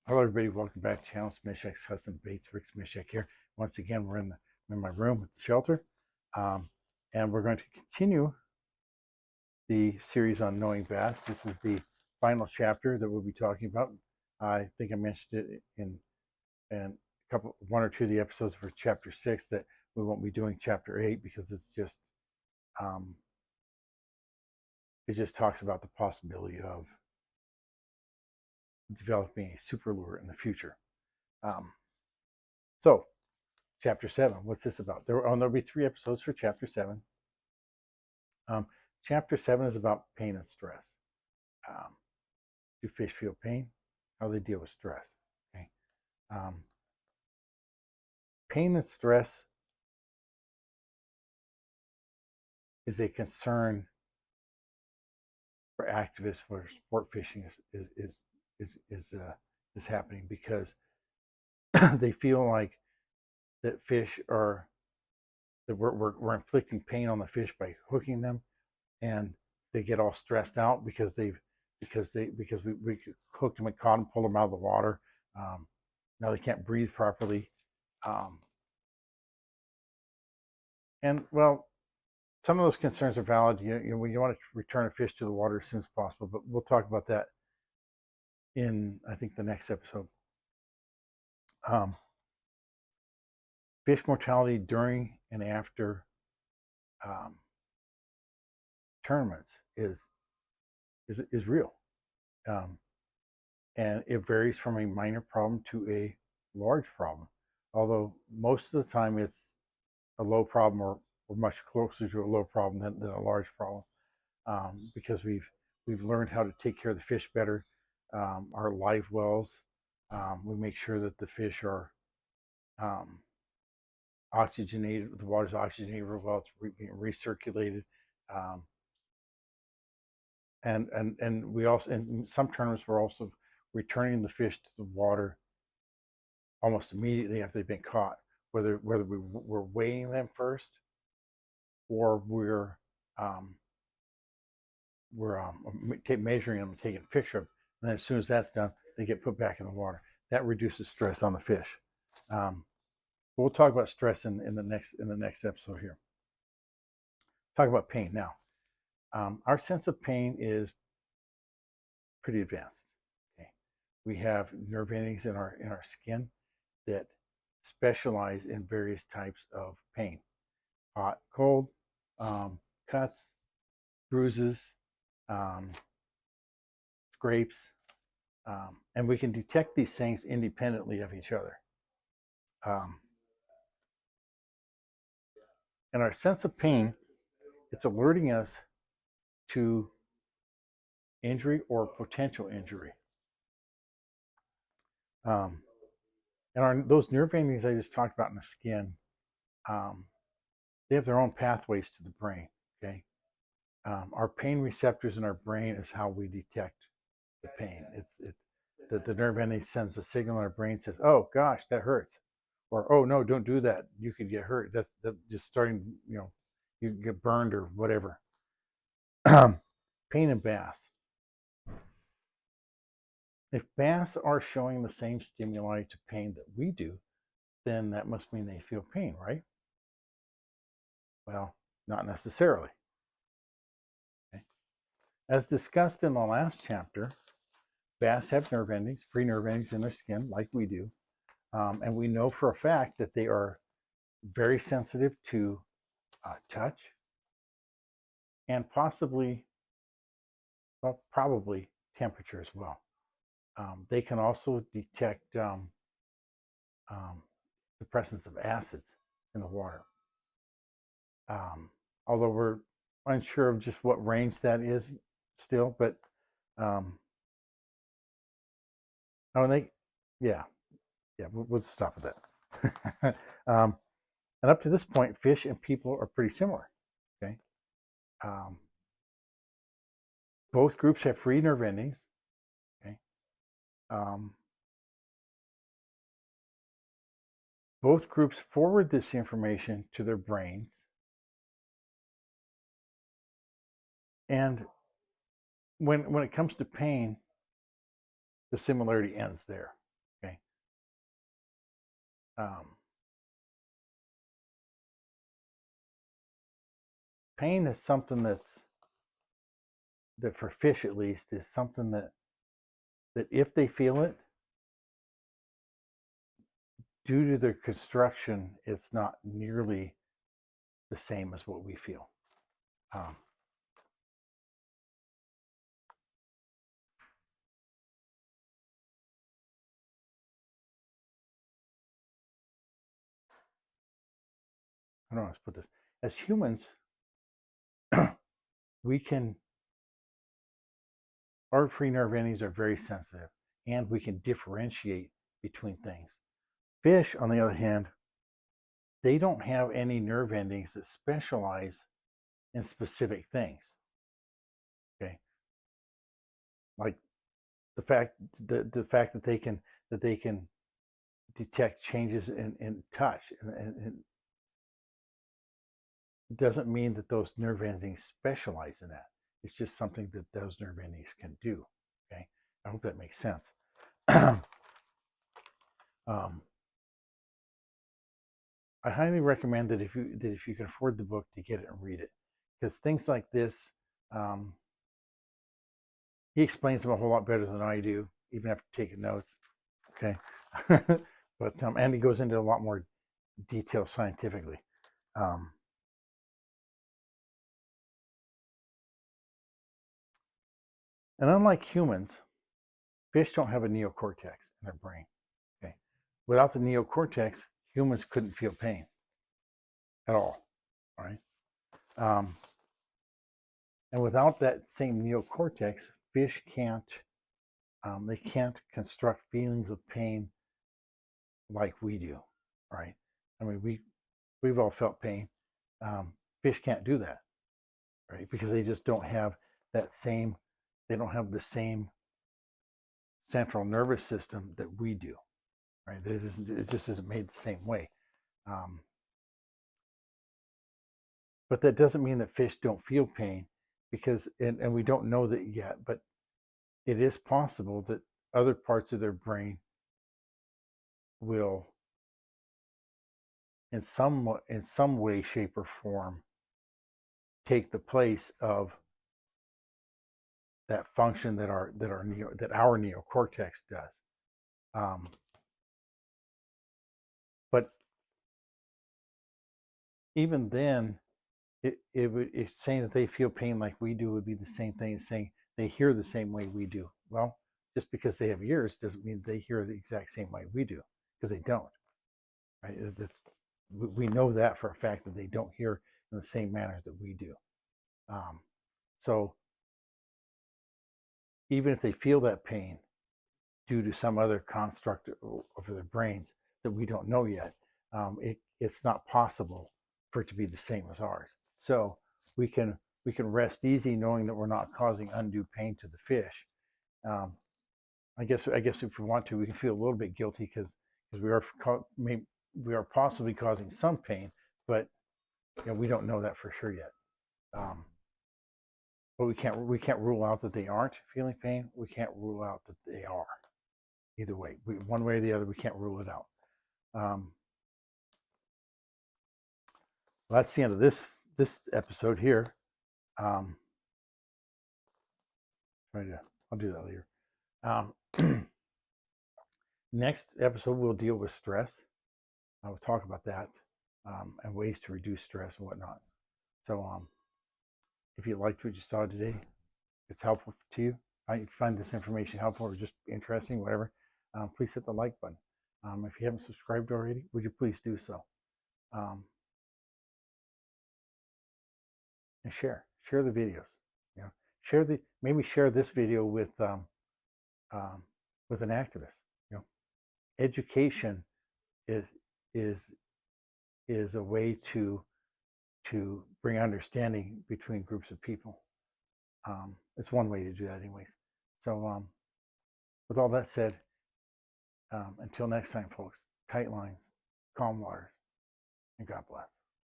Hello, everybody. Welcome back to Channel Smishek's Custom Baits. Rick Smishek here. Once again, we're in my room at the shelter, um, and we're going to continue the series on knowing bass. This is the final chapter that we'll be talking about. I think I mentioned it in one or two of the episodes for chapter 6 that we won't be doing chapter 8 because um, it just talks about the possibility of developing a super lure in the future. Um, so Chapter 7. What's this about? There'll be 3 episodes for Chapter 7. Um, Chapter 7 is about pain and stress. Um, do fish feel pain? How do they deal with stress? Okay. Um, Pain and stress is a concern for activists where sport fishing is happening because they feel like that fish are that we're inflicting pain on the fish by hooking them, and they get all stressed out because we hooked them and caught them, pulled them out of the water. Um, Now they can't breathe properly, um, and well, some of those concerns are valid. You want to return a fish to the water as soon as possible, but we'll talk about that in I think the next episode. Um, Fish mortality during and after um, tournaments is real. Um, and it varies from a minor problem to a large problem. Although most of the time it's a low problem or much closer to a low problem than a large problem, because we've learned how to take care of the fish better. Our live wells, we make sure that the fish are um, oxygenated. The water's oxygenated real well. It's being recirculated. Um, and we also in some tournaments we're also returning the fish to the water almost immediately after they've been caught, whether we're weighing them first or um, we're measuring them and taking a picture of them. And then as soon as that's done, they get put back in the water. That reduces stress on the fish. We'll talk about stress in the next episode here. Talk about pain now. Our sense of pain is pretty advanced. Okay, we have nerve endings in our skin that specialize in various types of pain: hot, cold, cuts, bruises, um, scrapes, and we can detect these things independently of each other. Um, and our sense of pain, it's alerting us to injury or potential injury. Um, those nerve endings I just talked about in the skin, um, they have their own pathways to the brain. Okay, our pain receptors in our brain is how we detect the pain. It's that the nerve ending sends a signal in our brain, says, "Oh gosh, that hurts," or "Oh no, don't do that. You could get hurt." That's just starting. You get burned or whatever. Pain and bass. If bass are showing the same stimuli to pain that we do, then that must mean they feel pain, right? Well, not necessarily. Okay. As discussed in the last chapter, bass have nerve endings, free nerve endings in their skin, like we do. And we know for a fact that they are very sensitive to touch and possibly, well, probably temperature as well. They can also detect um, the presence of acids in the water. Um, Although we're unsure of just what range that is still, but um, oh, and yeah, we'll stop with that. And up to this point, fish and people are pretty similar. Okay, um, both groups have free nerve endings. Okay, um, both groups forward this information to their brains, and when it comes to pain, the similarity ends there. Pain is something that for fish at least is something that if they feel it, due to their construction, it's not nearly the same as what we feel. I don't know how to put this. As humans, our free nerve endings are very sensitive, and we can differentiate between things. Fish, on the other hand, they don't have any nerve endings that specialize in specific things. Okay, like the fact that they can detect changes in touch, and it doesn't mean that those nerve endings specialize in that. It's just something that those nerve endings can do. Okay, I hope that makes sense. I highly recommend that if you can afford the book, to get it and read it, because things like this, he explains them a whole lot better than I do, even after taking notes. Okay, but and he goes into a lot more detail scientifically. And unlike humans, fish don't have a neocortex in their brain. Okay, without the neocortex, humans couldn't feel pain at all. All right. And without that same neocortex, fish can't they can't construct feelings of pain like we do, right? I mean, we've all felt pain. Fish can't do that, right? Because they just don't have that same. They don't have the same central nervous system that we do, right? It just isn't made the same way. Um, but that doesn't mean that fish don't feel pain, because and we don't know that yet, but it is possible that other parts of their brain will, in some way, shape, or form, take the place of that function that our neocortex does. But even then, it's saying that they feel pain like we do would be the same thing as saying they hear the same way we do. Well, just because they have ears doesn't mean they hear the exact same way we do, because they don't. Right? We know that for a fact, that they don't hear in the same manner that we do. So even if they feel that pain due to some other construct of their brains that we don't know yet, it's not possible for it to be the same as ours. So we can rest easy knowing that we're not causing undue pain to the fish. I guess if we want to, we can feel a little bit guilty because we are possibly causing some pain, but we don't know that for sure yet. But we can't rule out that they aren't feeling pain. We can't rule out that they are. Either way, one way or the other, we can't rule it out. Well, that's the end of this episode here. I'll do that later. Next episode, we'll deal with stress. I will talk about that, and ways to reduce stress and whatnot. So, if you liked what you saw today, it's helpful to you, if you find this information helpful or just interesting, whatever, please hit the like button. If you haven't subscribed already, would you please do so? And share the videos. Maybe share this video with an activist. Education is a way to bring understanding between groups of people. It's one way to do that, anyways. So, with all that said, until next time, folks, tight lines, calm waters, and God bless.